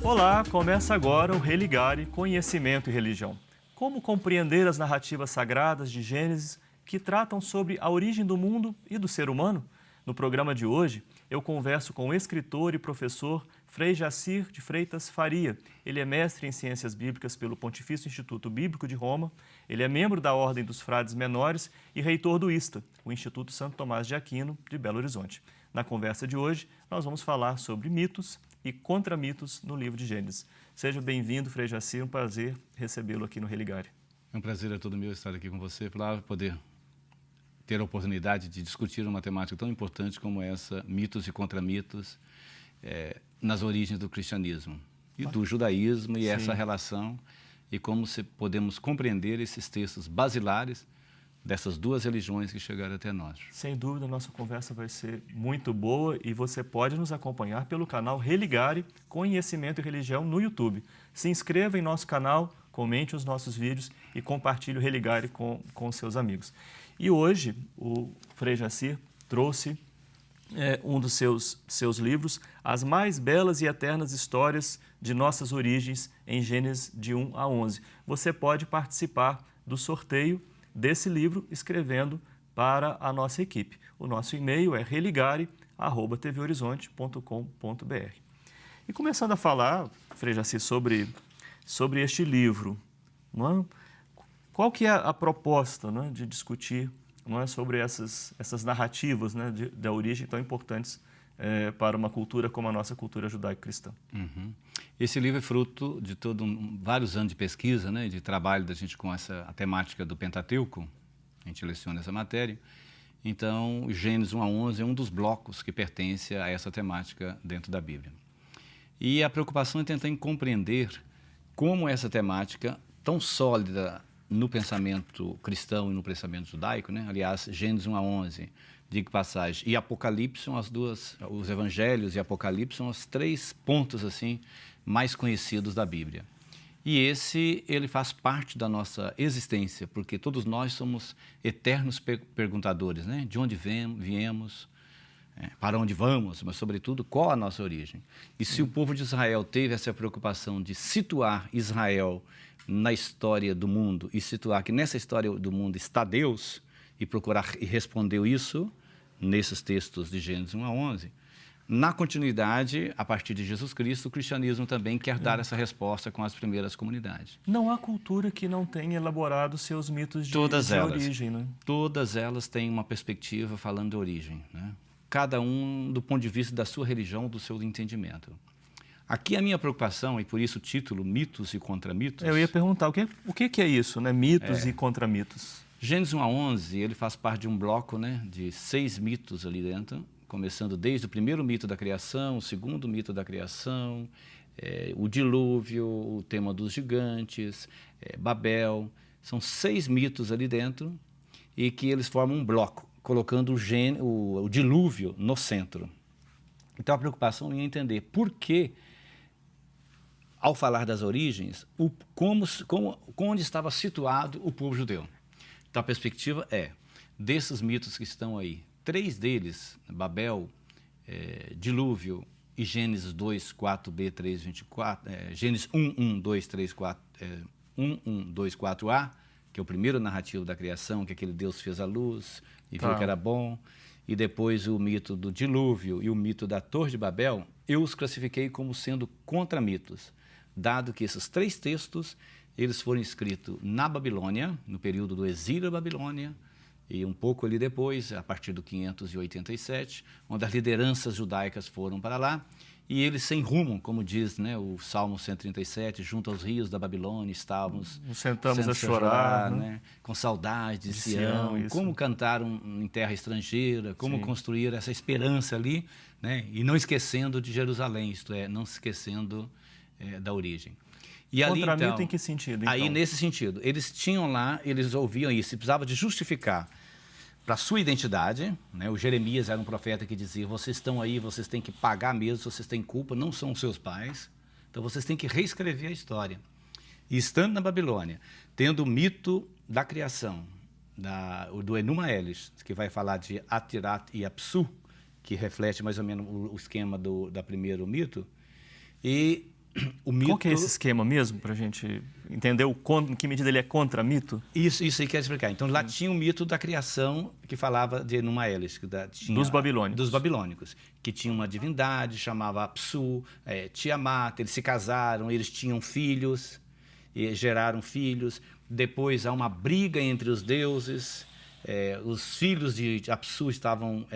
Olá, começa agora o Religare, Conhecimento e Religião. Como compreender as narrativas sagradas de Gênesis que tratam sobre a origem do mundo e do ser humano? No programa de hoje, eu converso com o escritor e professor Frei Jacir de Freitas Faria. Ele é mestre em Ciências Bíblicas pelo Pontifício Instituto Bíblico de Roma, ele é membro da Ordem dos Frades Menores e reitor do ISTA, o Instituto Santo Tomás de Aquino, de Belo Horizonte. Na conversa de hoje, nós vamos falar sobre mitos e contra-mitos no livro de Gênesis. Seja bem-vindo, Frei Jacir, um prazer recebê-lo aqui no Religare. É um prazer todo meu estar aqui com você, para poder ter a oportunidade de discutir uma temática tão importante como essa, mitos e contra-mitos, nas origens do cristianismo e do judaísmo, e sim, essa relação, e como podemos compreender esses textos basilares dessas duas religiões que chegaram até nós. Sem dúvida, a nossa conversa vai ser muito boa e você pode nos acompanhar pelo canal Religare, Conhecimento e Religião no YouTube. Se inscreva em nosso canal, comente os nossos vídeos e compartilhe o Religare com seus amigos. E hoje, o Frei Jacir trouxe um dos seus livros, As Mais Belas e Eternas Histórias de Nossas Origens, em Gênesis de 1 a 11. Você pode participar do sorteio desse livro escrevendo para a nossa equipe. O nosso e-mail é religare@tvhorizonte.com.br. E começando a falar, Frei Jacir, sobre este livro, não é? Qual que é a proposta, não é, de discutir, não é, sobre essas narrativas, né, da origem tão importantes para uma cultura como a nossa cultura judaico-cristã? Uhum. Esse livro é fruto de vários anos de pesquisa, né, de trabalho da gente com a temática do Pentateuco. A gente leciona essa matéria. Então, Gênesis 1 a 11 é um dos blocos que pertence a essa temática dentro da Bíblia. E a preocupação é tentar compreender como essa temática, tão sólida no pensamento cristão e no pensamento judaico, né? Aliás, Gênesis 1 a 11, digo passagem, e Apocalipse são os evangelhos e Apocalipse são os três pontos assim mais conhecidos da Bíblia. E ele faz parte da nossa existência, porque todos nós somos eternos perguntadores, né? De onde viemos, para onde vamos, mas sobretudo qual a nossa origem. E se o povo de Israel teve essa preocupação de situar Israel na história do mundo e situar que nessa história do mundo está Deus e procurar e respondeu isso nesses textos de Gênesis 1 a 11, na continuidade, a partir de Jesus Cristo, o cristianismo também quer dar essa resposta com as primeiras comunidades. Não há cultura que não tenha elaborado seus mitos de origem, né? Todas elas têm uma perspectiva falando de origem, né? Cada um do ponto de vista da sua religião, do seu entendimento. Aqui a minha preocupação, e por isso o título, Mitos e Contra-Mitos... Eu ia perguntar, o que é isso, né? Mitos e contra-mitos? Gênesis 1 a 11, ele faz parte de um bloco, né, de 6 mitos ali dentro, começando desde o primeiro mito da criação, o segundo mito da criação, o dilúvio, o tema dos gigantes, Babel. São 6 mitos ali dentro e que eles formam um bloco, colocando o dilúvio no centro. Então a preocupação é entender por que, ao falar das origens, onde estava situado o povo judeu. Então a perspectiva desses mitos que estão aí, 3 deles, Babel, dilúvio e Gênesis 2, 4b, 3, 24, Gênesis 1, 1, 2, 3, 4, 1, 1, 2, 4a, que é o primeiro narrativo da criação, que aquele Deus fez a luz e viu que era bom, e depois o mito do dilúvio e o mito da Torre de Babel, eu os classifiquei como sendo contra-mitos, dado que esses 3 textos, eles foram escritos na Babilônia, no período do exílio da Babilônia, e um pouco ali depois, a partir do 587, onde as lideranças judaicas foram para lá, e eles sem rumo, como diz, né, o Salmo 137, junto aos rios da Babilônia, estávamos... Nos sentamos a chorar, né? Com saudade de Sião, como cantaram em terra estrangeira, como construir essa esperança ali, né? E não esquecendo de Jerusalém, isto é, não se esquecendo da origem. E ali, contra-mito em que sentido, então? Aí, nesse sentido, eles tinham lá, eles ouviam isso, precisava de justificar para a sua identidade, né? O Jeremias era um profeta que dizia, vocês estão aí, vocês têm que pagar mesmo, vocês têm culpa, não são os seus pais, então vocês têm que reescrever a história. E estando na Babilônia, tendo o mito da criação, do Enuma Elish, que vai falar de Atirat e Apsu, que reflete mais ou menos o esquema do primeiro mito, e o mito... Qual que é esse esquema mesmo, para a gente entender em que medida ele é contra mito? Isso aí quer explicar. Então, lá tinha o mito da criação que falava de Enuma Elish. Dos babilônicos. Dos babilônicos, que tinha uma divindade, chamava Apsu, Tiamat, eles se casaram, eles tinham filhos, e geraram filhos. Depois há uma briga entre os deuses, os filhos de Apsu estavam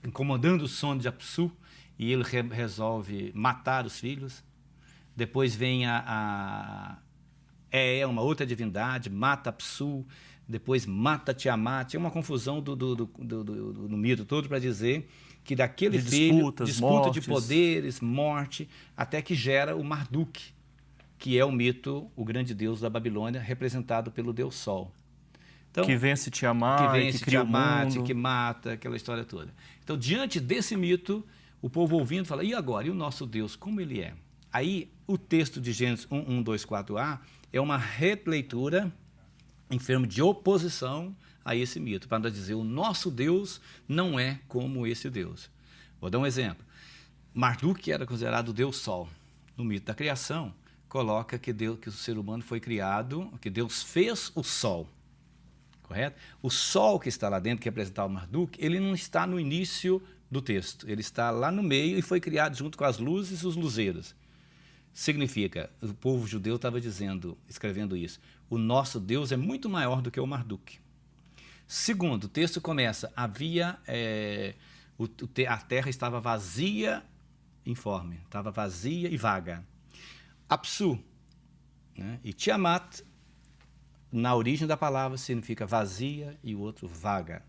incomodando o sono de Apsu, e ele resolve matar os filhos. Depois vem uma outra divindade, mata Apsu, depois mata Tiamat. É uma confusão do mito todo para dizer que daquele filho, disputa de poderes, morte, até que gera o Marduk, que é o mito, o grande deus da Babilônia, representado pelo deus Sol. Então, que vence Tiamat, que cria Tiamat, o mundo. que mata, aquela história toda. Então, diante desse mito, o povo ouvindo fala, e agora? E o nosso Deus, como ele é? Aí, o texto de Gênesis 1, 2, 4a é uma releitura em termos de oposição a esse mito, para dizer, o nosso Deus não é como esse Deus. Vou dar um exemplo. Marduk era considerado o Deus Sol. No mito da criação, coloca que o ser humano foi criado, que Deus fez o Sol. Correto? O Sol que está lá dentro, que representa o Marduk, ele não está no início do texto. Ele está lá no meio e foi criado junto com as luzes e os luzeiros. Significa, o povo judeu estava escrevendo isso, o nosso Deus é muito maior do que o Marduk. Segundo, o texto começa, a terra estava vazia, informe, estava vazia e vaga. Apsu, né? E Tiamat, na origem da palavra, significa vazia e o outro vaga.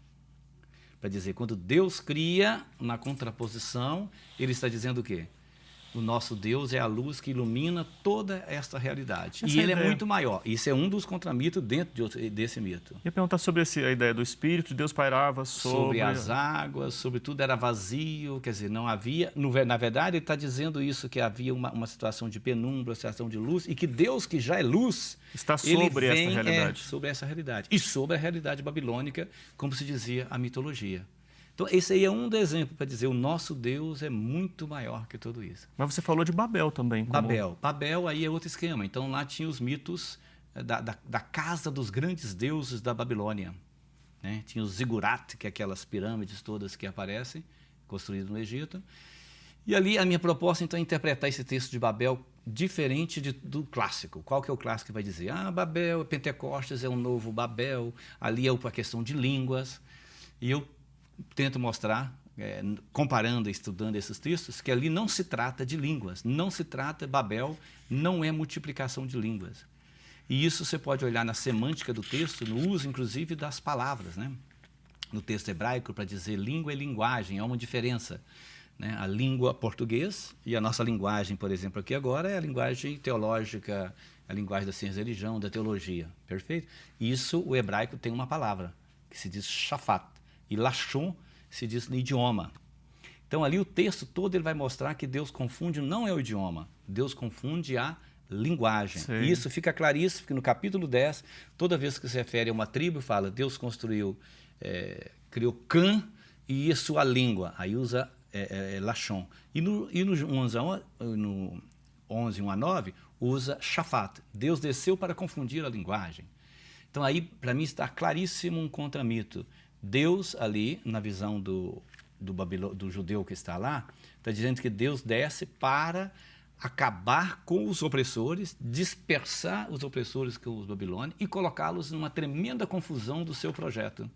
Para dizer, quando Deus cria, na contraposição, ele está dizendo o quê? O nosso Deus é a luz que ilumina toda esta realidade. E ele é muito maior. Isso é um dos contramitos dentro desse mito. Eu ia perguntar sobre a ideia do Espírito de Deus pairava sobre as águas, sobre tudo era vazio, quer dizer, não havia... Na verdade, ele está dizendo isso, que havia uma situação de penumbra, uma situação de luz, e que Deus, que já é luz... Está sobre esta realidade. Sobre essa realidade. E sobre a realidade babilônica, como se dizia a mitologia. Então, esse aí é um dos exemplos para dizer o nosso Deus é muito maior que tudo isso. Mas você falou de Babel também. Babel aí é outro esquema. Então, lá tinha os mitos da casa dos grandes deuses da Babilônia. Né? Tinha os zigurat, que é aquelas pirâmides todas que aparecem, construídas no Egito. E ali a minha proposta, então, é interpretar esse texto de Babel diferente do clássico. Qual que é o clássico que vai dizer? Babel, Pentecostes é um novo Babel, ali é a questão de línguas. E eu tento mostrar, comparando e estudando esses textos, que ali não se trata de línguas, não se trata, Babel não é multiplicação de línguas. E isso você pode olhar na semântica do texto, no uso, inclusive, das palavras. Né? No texto hebraico, para dizer língua e linguagem, há uma diferença. Né? A língua português e a nossa linguagem, por exemplo, aqui agora é a linguagem teológica, a linguagem da ciência da religião, da teologia. Perfeito? Isso, o hebraico tem uma palavra, que se diz shafat. E Lashon se diz no idioma. Então, ali o texto todo ele vai mostrar que Deus confunde, não é o idioma, Deus confunde a linguagem. Sim. E isso fica claríssimo, porque no capítulo 10, toda vez que se refere a uma tribo, fala, Deus criou Cã e a sua língua. Aí usa Lashon. E no 11, 1 a 9, usa Shafat. Deus desceu para confundir a linguagem. Então, aí, para mim, está claríssimo um contramito. Deus ali, na visão do judeu que está lá, está dizendo que Deus desce para acabar com os opressores, dispersar os opressores com os babilônios e colocá-los numa tremenda confusão do seu projeto.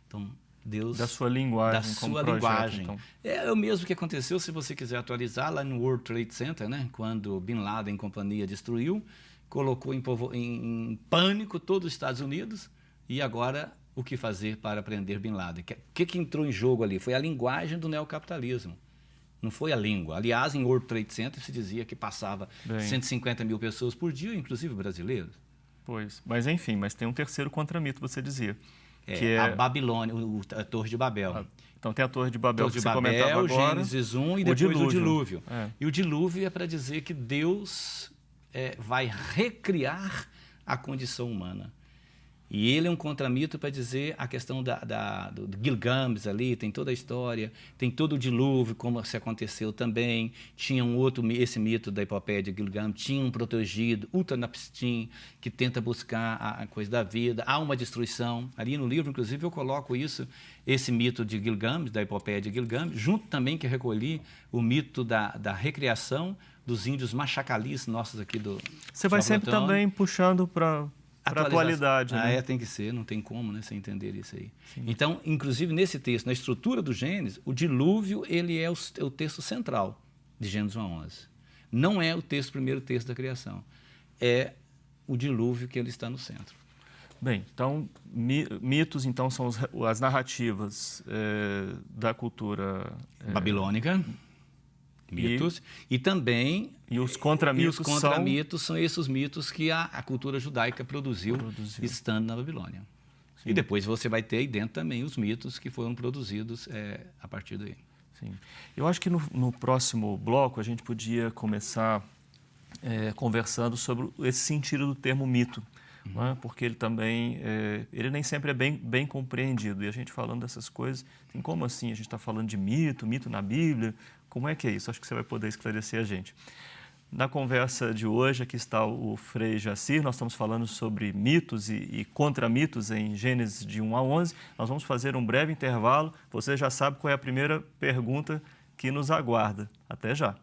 Então, Deus... Da sua linguagem. Da sua linguagem. Então. É o mesmo que aconteceu, se você quiser atualizar, lá no World Trade Center, né? Quando Bin Laden e companhia destruiu, colocou em pânico todos os Estados Unidos e agora... O que fazer para prender Bin Laden? O que entrou em jogo ali? Foi a linguagem do neocapitalismo. Não foi a língua. Aliás, em World Trade Center se dizia que passava 150 mil pessoas por dia, inclusive brasileiros. Pois, mas enfim, mas tem um terceiro contramito, você dizia. Que é a Babilônia, a Torre de Babel. Então tem a Torre de Babel Torre que de você Babel, comentava agora. Gênesis 1 e depois o dilúvio. É. E o dilúvio é para dizer que Deus vai recriar a condição humana. E ele é um contramito para dizer a questão do Gilgamesh ali, tem toda a história, tem todo o dilúvio, como se aconteceu também. Tinha esse mito da epopeia de Gilgamesh, tinha um protegido, Utanapishtim, que tenta buscar a coisa da vida. Há uma destruição. Ali no livro, inclusive, eu coloco esse mito de Gilgamesh, da epopeia de Gilgamesh, junto também que recolhi o mito da recriação dos índios machacalis nossos aqui do Você vai sempre também puxando para a atualidade. Né? Tem que ser, não tem como, né, você entender isso aí. Sim. Então, inclusive nesse texto, na estrutura do Gênesis, o dilúvio ele é o texto central de Gênesis 1 a 11. Não é o primeiro texto da criação. É o dilúvio que ele está no centro. Bem, então, mitos então, são as narrativas da cultura babilônica. Mitos, e também... E os contramitos são esses mitos que a cultura judaica produziu estando na Babilônia. Sim. E depois você vai ter aí dentro também os mitos que foram produzidos a partir daí. Sim. Eu acho que no próximo bloco a gente podia começar conversando sobre esse sentido do termo mito, né? Porque ele também, ele nem sempre é bem compreendido. E a gente falando dessas coisas, assim, como assim a gente está falando de mito na Bíblia? Como é que é isso? Acho que você vai poder esclarecer a gente. Na conversa de hoje, aqui está o Frei Jacir, nós estamos falando sobre mitos e contramitos em Gênesis de 1 a 11. Nós vamos fazer um breve intervalo. Você já sabe qual é a primeira pergunta que nos aguarda. Até já!